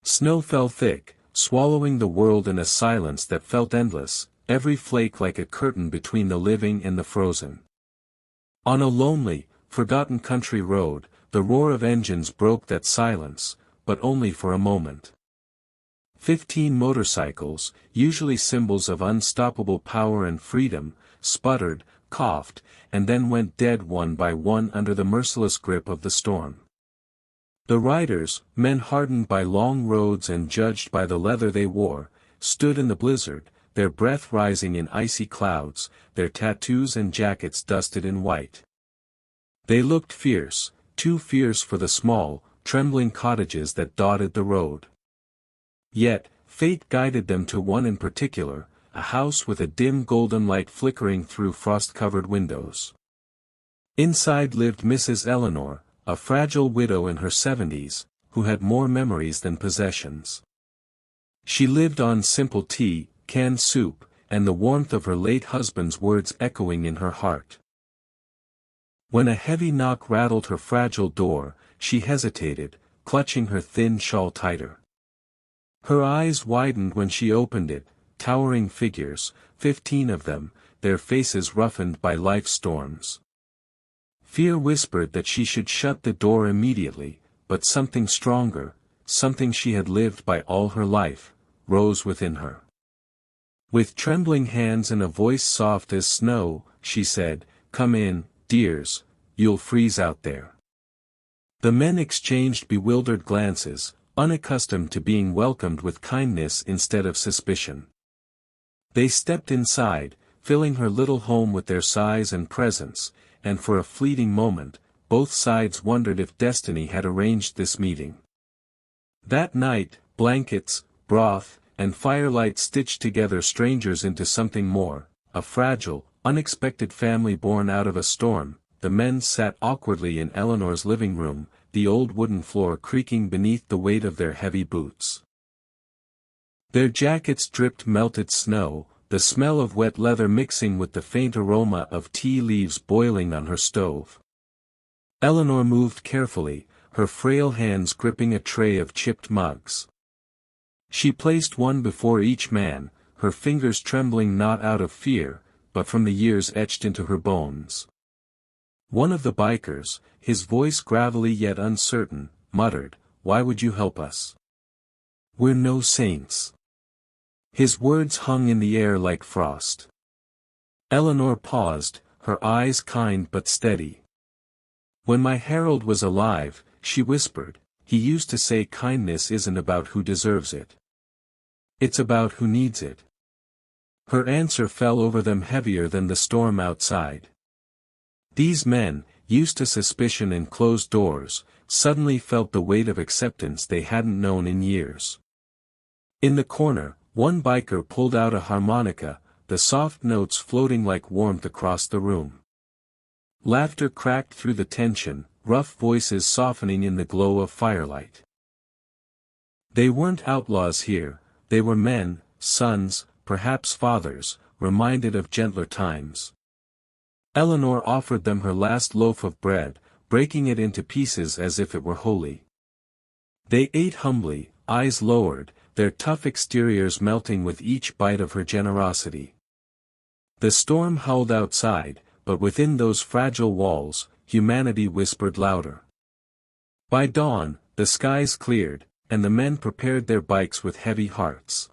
Snow fell thick, swallowing the world in a silence that felt endless, every flake like a curtain between the living and the frozen. On a lonely, forgotten country road, the roar of engines broke that silence, but only for a moment. 15 motorcycles, usually symbols of unstoppable power and freedom, sputtered, coughed, and then went dead one by one under the merciless grip of the storm. The riders, men hardened by long roads and judged by the leather they wore, stood in the blizzard, their breath rising in icy clouds, their tattoos and jackets dusted in white. They looked fierce, too fierce for the small, trembling cottages that dotted the road. Yet, fate guided them to one in particular, a house with a dim golden light flickering through frost-covered windows. Inside lived Mrs. Eleanor, a fragile widow in her 70s, who had more memories than possessions. She lived on simple tea, canned soup, and the warmth of her late husband's words echoing in her heart. When a heavy knock rattled her fragile door, she hesitated, clutching her thin shawl tighter. Her eyes widened when she opened it, towering figures, 15 of them, their faces roughened by life's storms. Fear whispered that she should shut the door immediately, but something stronger, something she had lived by all her life, rose within her. With trembling hands and a voice soft as snow, she said, "Come in, dears, you'll freeze out there." The men exchanged bewildered glances, unaccustomed to being welcomed with kindness instead of suspicion. They stepped inside, filling her little home with their sighs and presence, and for a fleeting moment, both sides wondered if destiny had arranged this meeting. That night, blankets, broth, and firelight stitched together strangers into something more, a fragile, unexpected family born out of a storm. The men sat awkwardly in Eleanor's living room, the old wooden floor creaking beneath the weight of their heavy boots. Their jackets dripped melted snow, the smell of wet leather mixing with the faint aroma of tea leaves boiling on her stove. Eleanor moved carefully, her frail hands gripping a tray of chipped mugs. She placed one before each man, her fingers trembling not out of fear, but from the years etched into her bones. One of the bikers, his voice gravelly yet uncertain, muttered, "Why would you help us? We're no saints." His words hung in the air like frost. Eleanor paused, her eyes kind but steady. "When my Harold was alive," she whispered, "he used to say kindness isn't about who deserves it. It's about who needs it." Her answer fell over them heavier than the storm outside. These men, used to suspicion and closed doors, suddenly felt the weight of acceptance they hadn't known in years. In the corner, one biker pulled out a harmonica, the soft notes floating like warmth across the room. Laughter cracked through the tension, rough voices softening in the glow of firelight. They weren't outlaws here, they were men, sons, perhaps fathers, reminded of gentler times. Eleanor offered them her last loaf of bread, breaking it into pieces as if it were holy. They ate humbly, eyes lowered, their tough exteriors melting with each bite of her generosity. The storm howled outside, but within those fragile walls, humanity whispered louder. By dawn, the skies cleared, and the men prepared their bikes with heavy hearts.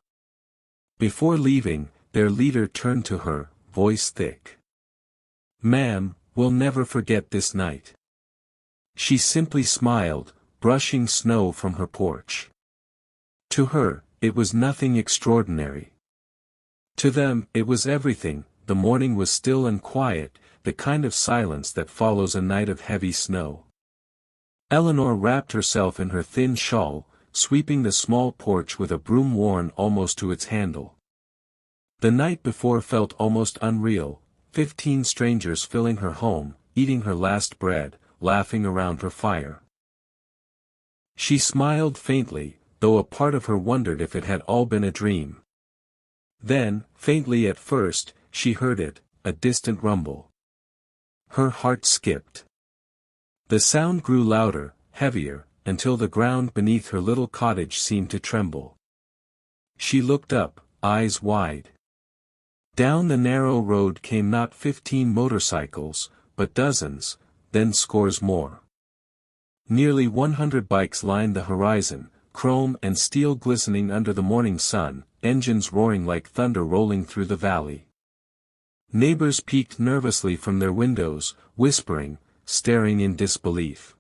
Before leaving, their leader turned to her, voice thick. "Ma'am, we'll never forget this night." She simply smiled, brushing snow from her porch. To her, it was nothing extraordinary. To them, it was everything. The morning was still and quiet, the kind of silence that follows a night of heavy snow. Eleanor wrapped herself in her thin shawl, sweeping the small porch with a broom worn almost to its handle. The night before felt almost unreal, 15 strangers filling her home, eating her last bread, laughing around her fire. She smiled faintly, though a part of her wondered if it had all been a dream. Then, faintly at first, she heard it, a distant rumble. Her heart skipped. The sound grew louder, heavier, until the ground beneath her little cottage seemed to tremble. She looked up, eyes wide. Down the narrow road came not 15 motorcycles, but dozens, then scores more. Nearly 100 bikes lined the horizon, chrome and steel glistening under the morning sun, engines roaring like thunder rolling through the valley. Neighbors peeked nervously from their windows, whispering, staring in disbelief.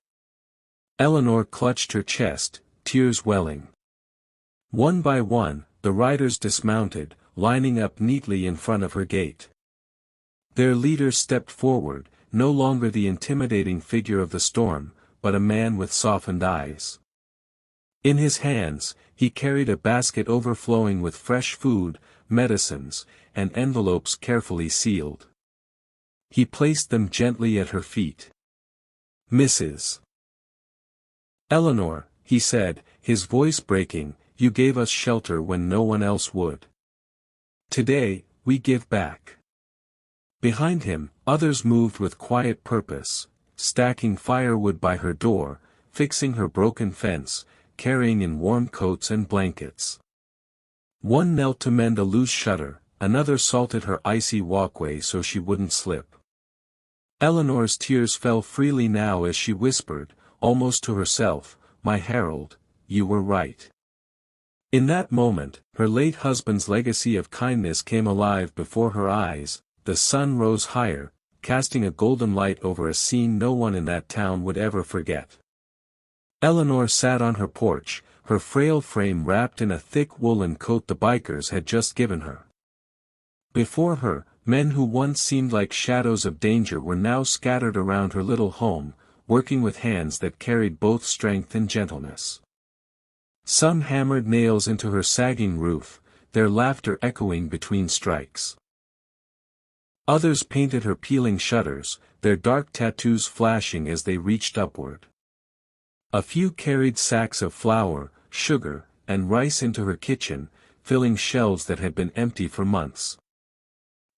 Eleanor clutched her chest, tears welling. One by one, the riders dismounted, lining up neatly in front of her gate. Their leader stepped forward, no longer the intimidating figure of the storm, but a man with softened eyes. In his hands, he carried a basket overflowing with fresh food, medicines, and envelopes carefully sealed. He placed them gently at her feet. "Mrs. Eleanor," he said, his voice breaking, "you gave us shelter when no one else would. Today, we give back." Behind him, others moved with quiet purpose, stacking firewood by her door, fixing her broken fence, carrying in warm coats and blankets. One knelt to mend a loose shutter, another salted her icy walkway so she wouldn't slip. Eleanor's tears fell freely now as she whispered, almost to herself, "My Harold, you were right." In that moment, her late husband's legacy of kindness came alive before her eyes. The sun rose higher, casting a golden light over a scene no one in that town would ever forget. Eleanor sat on her porch, her frail frame wrapped in a thick woolen coat the bikers had just given her. Before her, men who once seemed like shadows of danger were now scattered around her little home, working with hands that carried both strength and gentleness. Some hammered nails into her sagging roof, their laughter echoing between strikes. Others painted her peeling shutters, their dark tattoos flashing as they reached upward. A few carried sacks of flour, sugar, and rice into her kitchen, filling shelves that had been empty for months.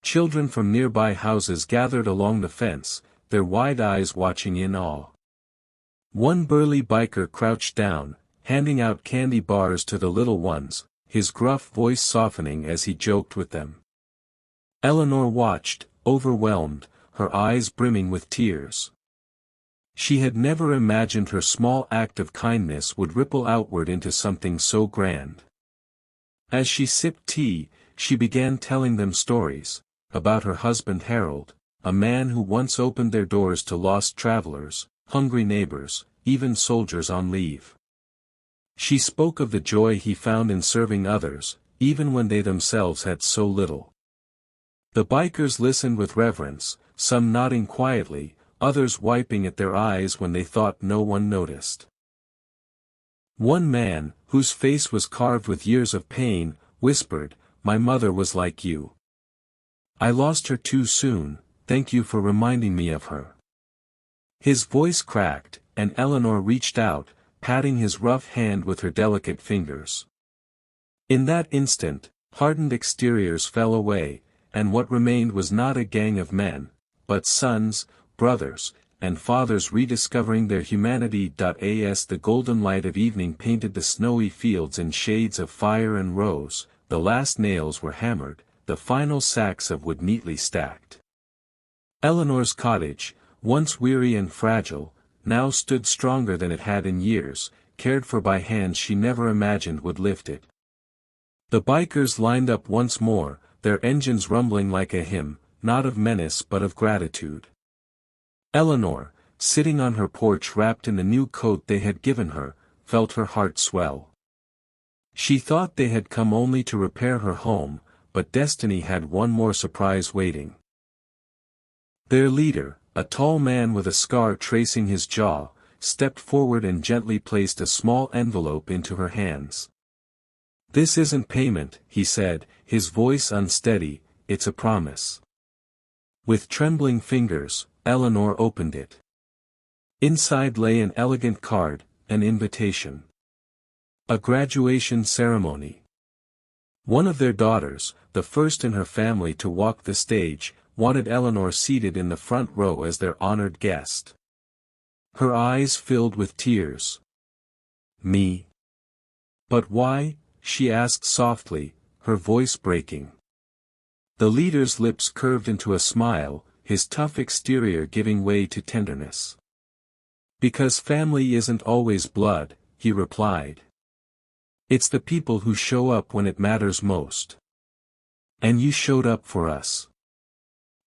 Children from nearby houses gathered along the fence, their wide eyes watching in awe. One burly biker crouched down, handing out candy bars to the little ones, his gruff voice softening as he joked with them. Eleanor watched, overwhelmed, her eyes brimming with tears. She had never imagined her small act of kindness would ripple outward into something so grand. As she sipped tea, she began telling them stories, about her husband Harold, a man who once opened their doors to lost travelers, hungry neighbors, even soldiers on leave. She spoke of the joy he found in serving others, even when they themselves had so little. The bikers listened with reverence, some nodding quietly, others wiping at their eyes when they thought no one noticed. One man, whose face was carved with years of pain, whispered, "My mother was like you. I lost her too soon, thank you for reminding me of her." His voice cracked, and Eleanor reached out, patting his rough hand with her delicate fingers. In that instant, hardened exteriors fell away, and what remained was not a gang of men, but sons, brothers, and fathers rediscovering their humanity. As the golden light of evening painted the snowy fields in shades of fire and rose, the last nails were hammered, the final sacks of wood neatly stacked. Eleanor's cottage, once weary and fragile, now stood stronger than it had in years, cared for by hands she never imagined would lift it. The bikers lined up once more, their engines rumbling like a hymn, not of menace but of gratitude. Eleanor, sitting on her porch wrapped in the new coat they had given her, felt her heart swell. She thought they had come only to repair her home, but destiny had one more surprise waiting. Their leader, a tall man with a scar tracing his jaw, stepped forward and gently placed a small envelope into her hands. "This isn't payment," he said, his voice unsteady, "it's a promise." With trembling fingers, Eleanor opened it. Inside lay an elegant card, an invitation. A graduation ceremony. One of their daughters, the first in her family to walk the stage, wanted Eleanor seated in the front row as their honored guest. Her eyes filled with tears. Me? But why? She asked softly, her voice breaking. The leader's lips curved into a smile, his tough exterior giving way to tenderness. Because family isn't always blood, he replied. It's the people who show up when it matters most. And you showed up for us.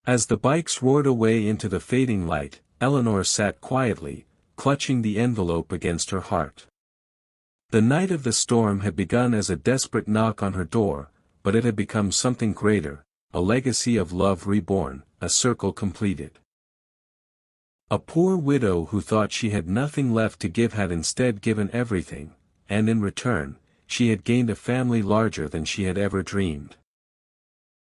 As the bikes roared away into the fading light, Eleanor sat quietly, clutching the envelope against her heart. The night of the storm had begun as a desperate knock on her door, but it had become something greater, a legacy of love reborn, a circle completed. A poor widow who thought she had nothing left to give had instead given everything, and in return, she had gained a family larger than she had ever dreamed.